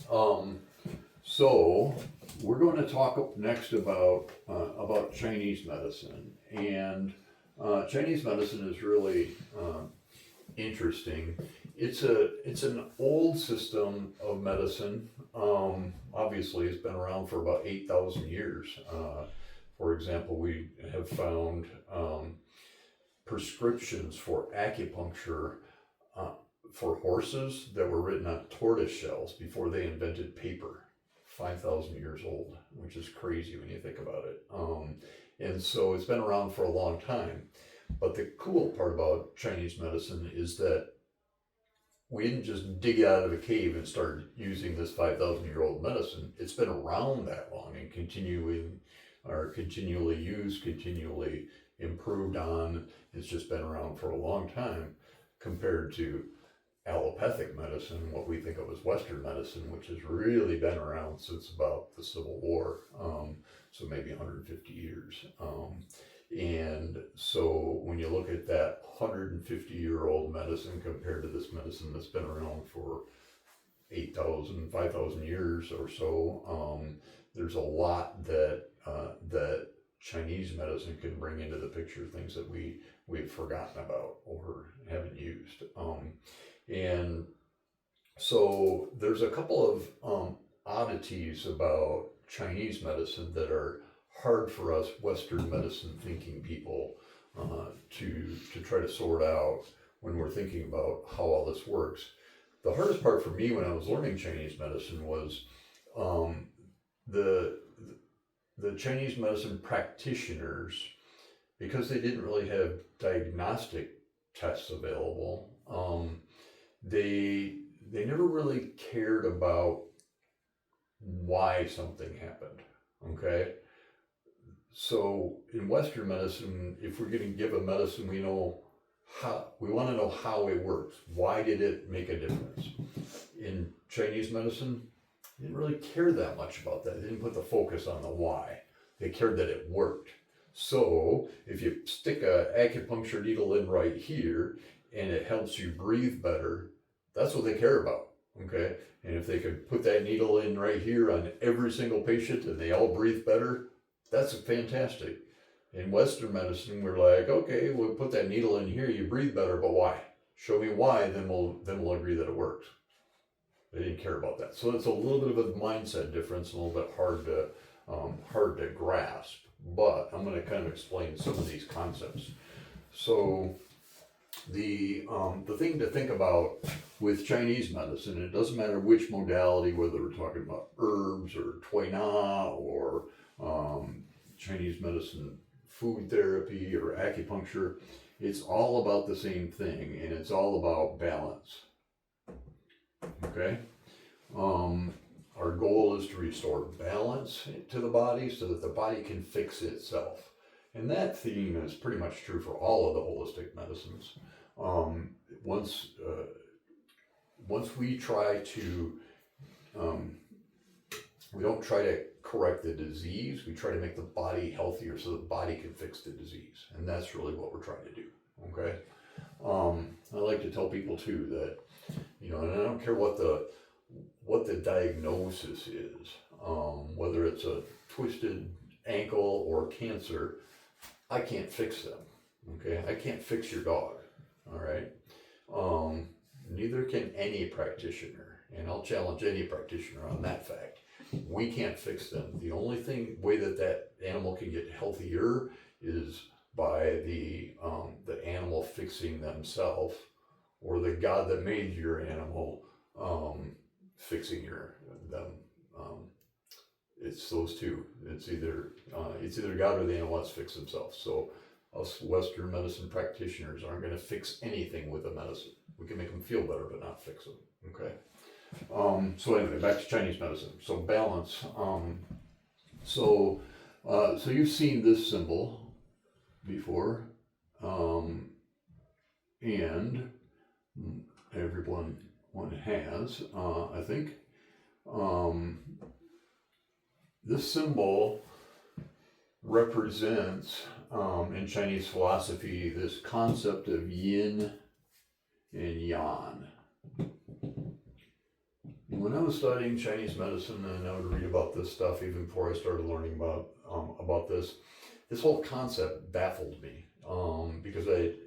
Um, so we're going to talk next about Chinese medicine, and Chinese medicine is really interesting. It's an old system of medicine. Obviously, it's been around for about 8,000 years. For example, we have found prescriptions for acupuncture uh, for horses that were written on tortoise shells before they invented paper. 5,000 years old, which is crazy when you think about it. And so it's been around for a long time. But the cool part about Chinese medicine is that we didn't just dig it out of a cave and start using this 5,000-year-old medicine. It's been around that long and continually used, continually improved on. It's just been around for a long time compared to allopathic medicine, what we think of as Western medicine, which has really been around since about the Civil War, so maybe 150 years. And so when you look at that 150-year-old medicine compared to this medicine that's been around for 8,000, 5,000 years or so, there's a lot that Chinese medicine can bring into the picture, things that we've forgotten about or haven't used. And so there's a couple of oddities about Chinese medicine that are hard for us Western medicine thinking people to try to sort out when we're thinking about how all this works. The hardest part for me when I was learning Chinese medicine was the Chinese medicine practitioners, because they didn't really have diagnostic tests available. They never really cared about why something happened. Okay, so in Western medicine, if we're going to give a medicine, we want to know how it works. Why did it make a difference? In Chinese medicine, they didn't really care that much about that. They didn't put the focus on the why. They cared that it worked. So if you stick a acupuncture needle in right here and it helps you breathe better, that's what they care about. Okay, and if they could put that needle in right here on every single patient and they all breathe better, that's fantastic. In Western medicine, we're like, okay, we'll put that needle in here, you breathe better, but why? Show me why, then we'll agree that it works. They didn't care about that. So it's a little bit of a mindset difference, a little bit hard to grasp. But I'm going to kind of explain some of these concepts. So the thing to think about with Chinese medicine, it doesn't matter which modality, whether we're talking about herbs or Tui Na or Chinese medicine, food therapy or acupuncture, it's all about the same thing, and it's all about balance. Okay? Our goal is to restore balance to the body so that the body can fix itself. And that theme is pretty much true for all of the holistic medicines. Once we try to, we don't try to correct the disease, we try to make the body healthier so the body can fix the disease. And that's really what we're trying to do, okay? I like to tell people too that, and I don't care what the diagnosis is, whether it's a twisted ankle or cancer, I can't fix them, okay? I can't fix your dog, all right? Neither can any practitioner, and I'll challenge any practitioner on that fact. We can't fix them. The only way that animal can get healthier is by the animal fixing themselves, or the God that made your animal fixing them. It's those two. It's either God or the animal has to fix themselves. So us Western medicine practitioners aren't going to fix anything with a medicine. We can make them feel better, but not fix them. Okay. So anyway, back to Chinese medicine. So balance. So you've seen this symbol before, and everyone has, I think. This symbol represents, in Chinese philosophy, this concept of yin and yang. when I was studying Chinese medicine, and I would read about this stuff even before I started learning about this whole concept baffled me, because it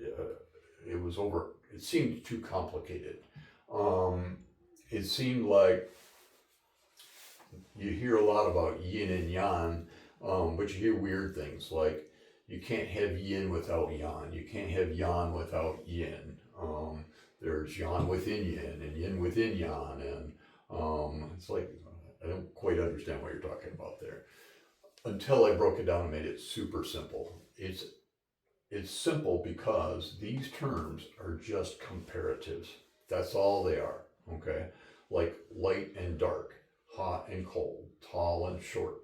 seemed too complicated. It seemed like you hear a lot about yin and yang, but you hear weird things like you can't have yin without yang, you can't have yang without yin. There's yang within yin and yin within yang, and it's like, I don't quite understand what you're talking about there. Until I broke it down and made it super simple. It's simple because these terms are just comparatives. That's all they are, okay? Like light and dark, hot and cold, tall and short.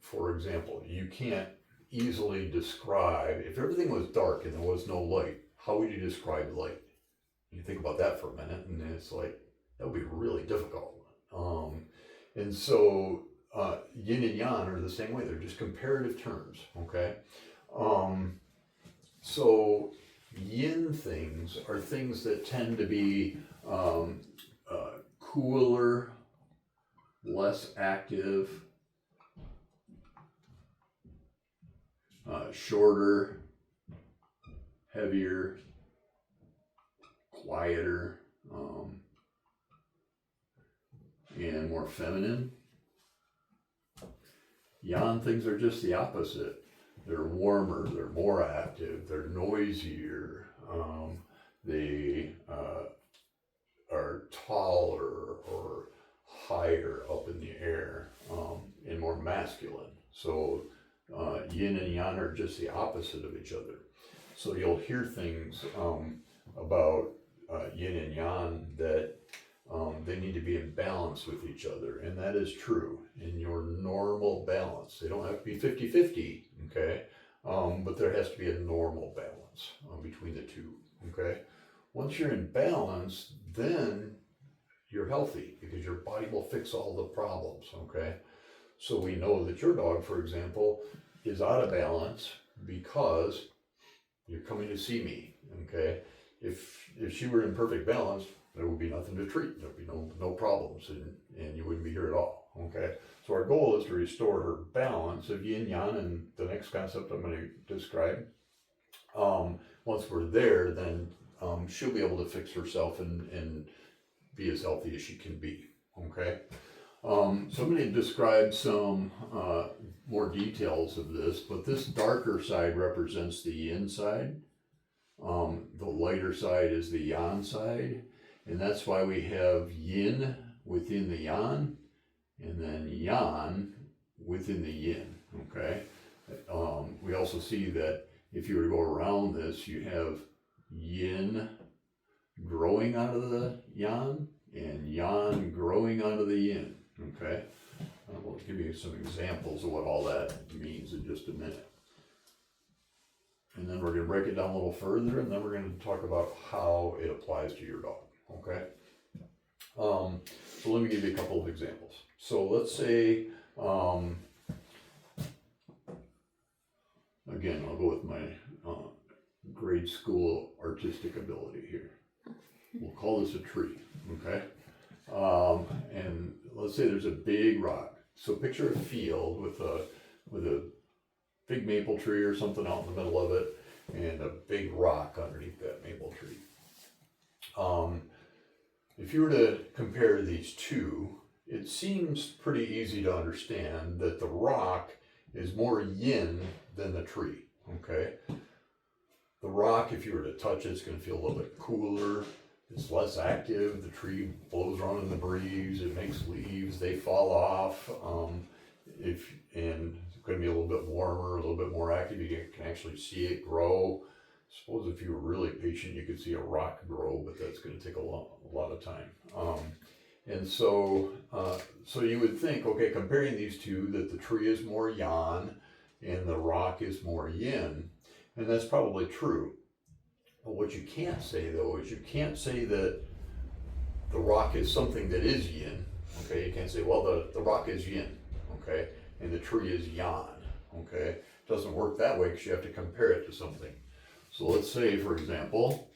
For example, you can't easily describe, if everything was dark and there was no light, how would you describe light? You think about that for a minute, and it's like, that would be really difficult. And so yin and yang are the same way. They're just comparative terms, okay? So yin things are things that tend to be cooler, less active, shorter, heavier, quieter, and more feminine. Yang things are just the opposite. They're warmer, they're more active, they're noisier, they are taller or higher up in the air, and more masculine. So yin and yang are just the opposite of each other. So you'll hear things about yin and yang that they need to be in balance with each other, and that is true in your normal balance. They don't have to be 50-50, okay? But there has to be a normal balance between the two, okay? Once you're in balance, then you're healthy because your body will fix all the problems, okay? So we know that your dog, for example, is out of balance because you're coming to see me, okay? If she were in perfect balance, there would be nothing to treat. There'd be no problems, and you wouldn't be here at all, okay? So our goal is to restore her balance of yin yang, and the next concept I'm going to describe. Once we're there, then she'll be able to fix herself and be as healthy as she can be, okay? So I'm going to describe some more details of this, but this darker side represents the yin side. The lighter side is the yang side, and that's why we have yin within the yang, and then yang within the yin, okay? We also see that if you were to go around this, you have yin growing out of the yang, and yang growing out of the yin, okay? We'll give you some examples of what all that means in just a minute. And then we're going to break it down a little further, and then we're going to talk about how it applies to your dog, okay? So let me give you a couple of examples. So let's say, again, I'll go with my grade school artistic ability here. We'll call this a tree, okay? And let's say there's a big rock. So picture a field with a big maple tree or something out in the middle of it, and a big rock underneath that maple tree. If you were to compare these two, it seems pretty easy to understand that the rock is more yin than the tree, okay? The rock, if you were to touch it, it's going to feel a little bit cooler. It's less active. The tree blows around in the breeze. It makes leaves. They fall off. And it's going to be a little bit warmer, a little bit more active. You can actually see it grow. Suppose if you were really patient, you could see a rock grow, but that's going to take a lot of time. And so you would think, okay, comparing these two, that the tree is more yang and the rock is more yin, and that's probably true. But what you can't say, though, is you can't say that the rock is something that is yin. Okay, you can't say, well, the rock is yin, okay, and the tree is yang, okay. It doesn't work that way because you have to compare it to something. So let's say, for example,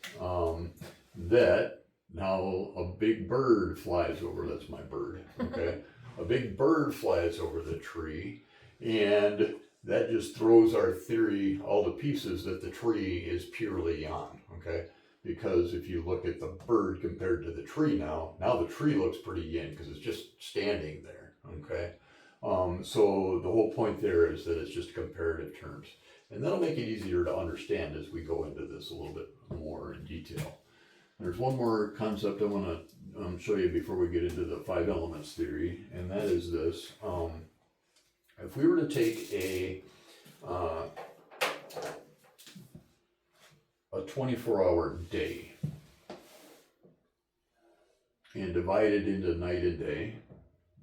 that now a big bird flies over, that's my bird, okay? A big bird flies over the tree, and that just throws our theory all to pieces that the tree is purely yan, okay? Because if you look at the bird compared to the tree now the tree looks pretty yin because it's just standing there, okay? So the whole point there is that it's just comparative terms. And that'll make it easier to understand as we go into this a little bit more in detail. There's one more concept I want to show you before we get into the 5 elements theory, and that is this. If we were to take a 24-hour day and divide it into night and day,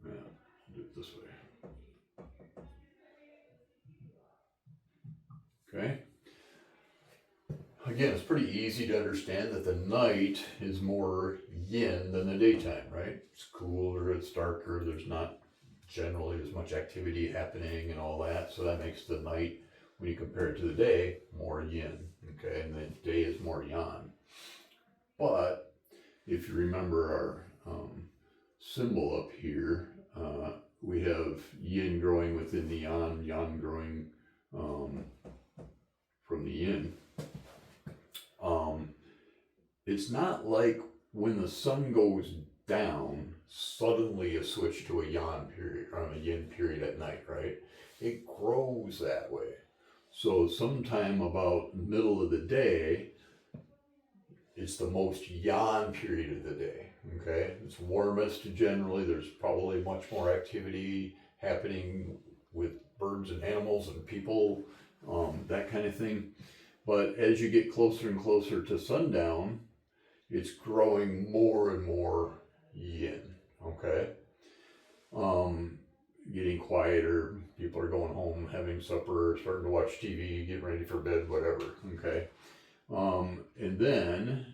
yeah, I'll do it this way. Okay. Again, it's pretty easy to understand that the night is more yin than the daytime, right? It's cooler, it's darker, there's not generally as much activity happening and all that, so that makes the night, when you compare it to the day, more yin, okay? And the day is more yang. But if you remember our symbol up here, we have yin growing within the yang, yang growing from the yin. It's not like when the sun goes down, suddenly a switch to a yan period, or a yin period at night, right? It grows that way. So sometime about middle of the day, it's the most yan period of the day, okay? It's warmest generally, there's probably much more activity happening with birds and animals and people, that kind of thing. But as you get closer and closer to sundown, it's growing more and more yin, okay? Getting quieter, people are going home, having supper, starting to watch TV, getting ready for bed, whatever, okay? And then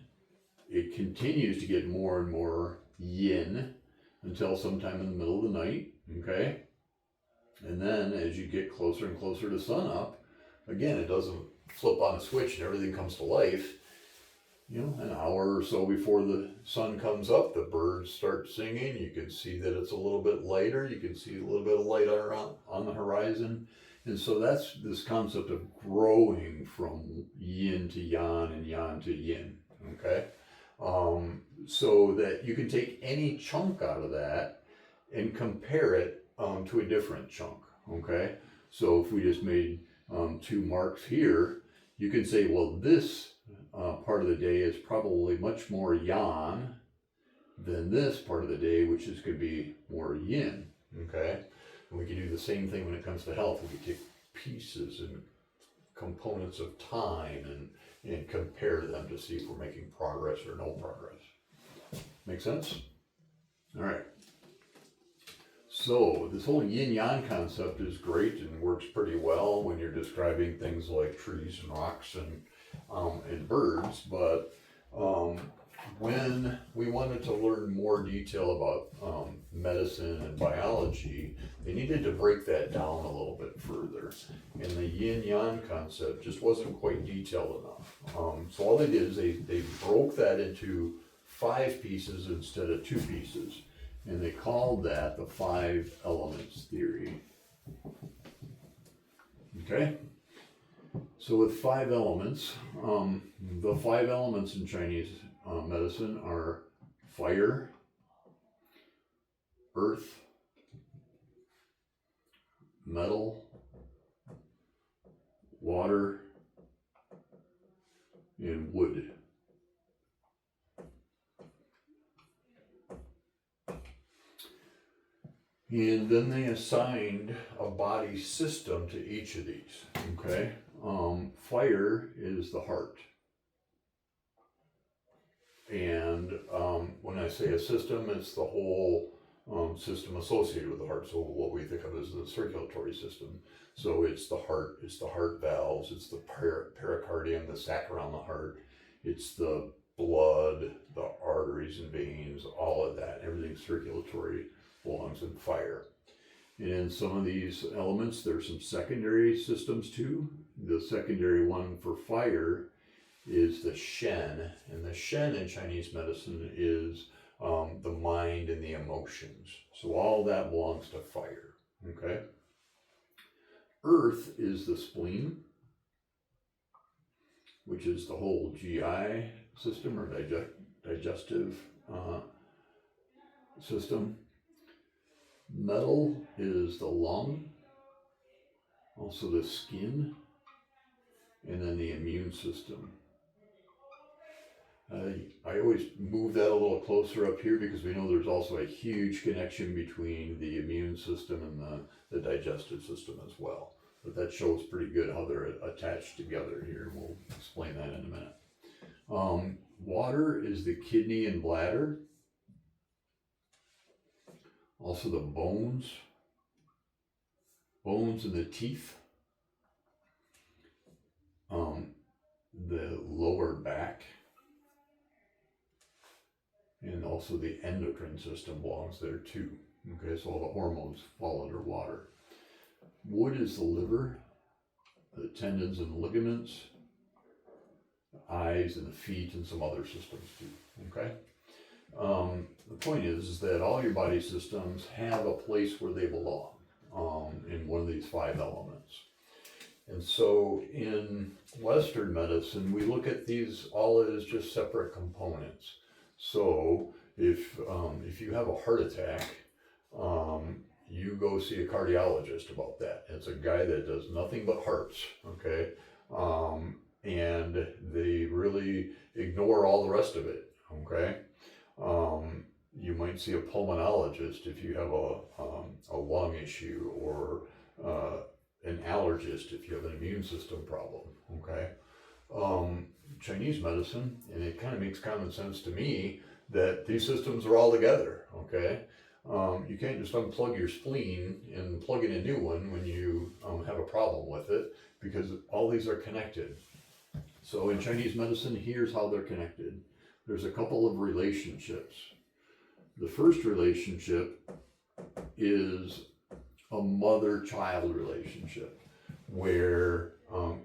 it continues to get more and more yin until sometime in the middle of the night, okay? And then as you get closer and closer to sunup, again, it doesn't flip on a switch and everything comes to life. You know, an hour or so before the sun comes up, the birds start singing. You can see that it's a little bit lighter. You can see a little bit of light on the horizon. And so that's this concept of growing from yin to yang and yang to yin, okay? So that you can take any chunk out of that and compare it to a different chunk, okay? So if we just made 2 marks here, you can say, well, this part of the day is probably much more yang than this part of the day, which is going to be more yin, okay? And we can do the same thing when it comes to health. We can take pieces and components of time and compare them to see if we're making progress or no progress. Make sense? All right. So this whole yin-yang concept is great and works pretty well when you're describing things like trees and rocks and birds, but when we wanted to learn more detail about medicine and biology, they needed to break that down a little bit further, and the yin-yang concept just wasn't quite detailed enough. So all they did is they broke that into 5 pieces instead of 2 pieces. And they called that the 5 elements theory. Okay? So with 5 elements, the 5 elements in Chinese medicine are fire, earth, metal, water, and wood. And then they assigned a body system to each of these, okay? Fire is the heart. And when I say a system, it's the whole system associated with the heart. So what we think of as the circulatory system. So it's the heart valves, it's the pericardium, the sac around the heart, it's the blood, the arteries and veins, all of that, everything circulatory belongs in fire. And in some of these elements, there's some secondary systems too. The secondary one for fire is the Shen, and the Shen in Chinese medicine is the mind and the emotions. So all that belongs to fire, okay? Earth is the spleen, which is the whole GI system or digestive system. Metal is the lung, also the skin, and then the immune system. I always move that a little closer up here because we know there's also a huge connection between the immune system and the digestive system as well. But that shows pretty good how they're attached together here. We'll explain that in a minute. Water is the kidney and bladder. Also the bones and the teeth. The lower back. And also the endocrine system belongs there too. Okay, so all the hormones fall under water. Wood is the liver, the tendons and ligaments, the eyes and the feet, and some other systems too. Okay. The point is that all your body systems have a place where they belong in one of these 5 elements. And so in Western medicine, we look at these all as just separate components. So if you have a heart attack, you go see a cardiologist about that. It's a guy that does nothing but hearts, okay? And they really ignore all the rest of it, okay? You might see a pulmonologist if you have a lung issue, or an allergist if you have an immune system problem, okay? Chinese medicine, and it kind of makes common sense to me that these systems are all together, okay? You can't just unplug your spleen and plug in a new one when you have a problem with it, because all these are connected. So in Chinese medicine, here's how they're connected. There's a couple of relationships. The first relationship is a mother-child relationship, where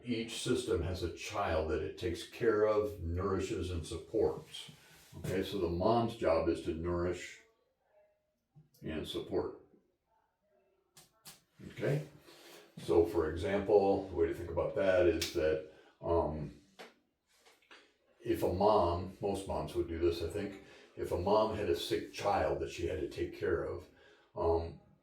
each system has a child that it takes care of, nourishes, and supports. Okay, so the mom's job is to nourish and support. Okay, so for example, the way to think about that is that if a mom, most moms would do this, I think, if a mom had a sick child that she had to take care of,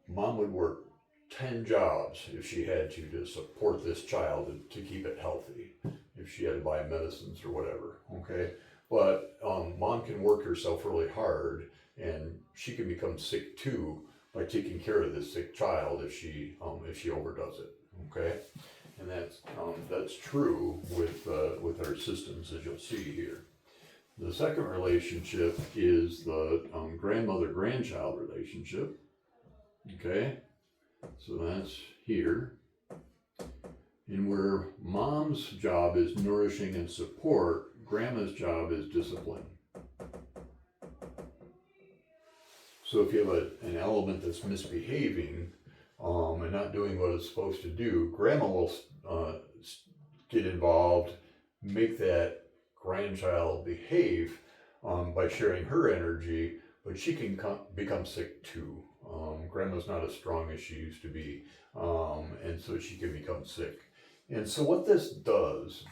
mom would work 10 jobs if she had to support this child to keep it healthy, if she had to buy medicines or whatever, okay? But mom can work herself really hard, and she can become sick too by taking care of this sick child if she overdoes it, okay? And that's true with our systems, as you'll see here. The second relationship is the grandmother-grandchild relationship, okay? So that's here. And where mom's job is nourishing and support, grandma's job is discipline. So if you have an element that's misbehaving and not doing what it's supposed to do, grandma will get involved, make that grandchild behave by sharing her energy, but she can become sick too. Grandma's not as strong as she used to be, and so she can become sick. And so what this does,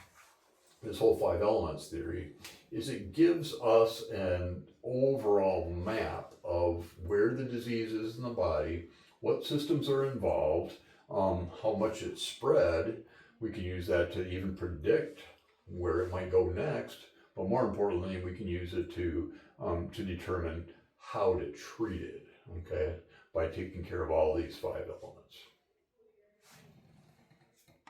this whole 5 elements theory, is it gives us an overall map of where the disease is in the body, what systems are involved, how much it's spread. We can use that to even predict where it might go next, but more importantly, we can use it to determine how to treat it, okay, by taking care of all these 5 elements.